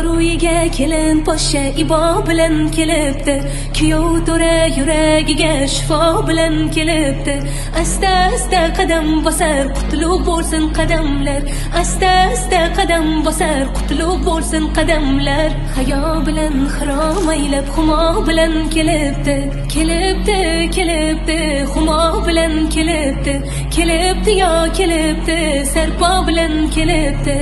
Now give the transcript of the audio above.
Bahor uyiga kelin poshsha ibo bilan kelibdi. Kuyov to'ra yuragiga shifo bilan kelibdi. Asta asta qadam bosar, qutlug' bo'lsin qadamlar. Asta asta qadam bosar, qutlug' bo'lsin qadamlar. Hayo bilan xirom aylab humo bilan kelibdi. Kelibdi, kelibdi, humo bilan kelibdi. Kelibdi yo kelibdi, sarpo bilan kelibdi.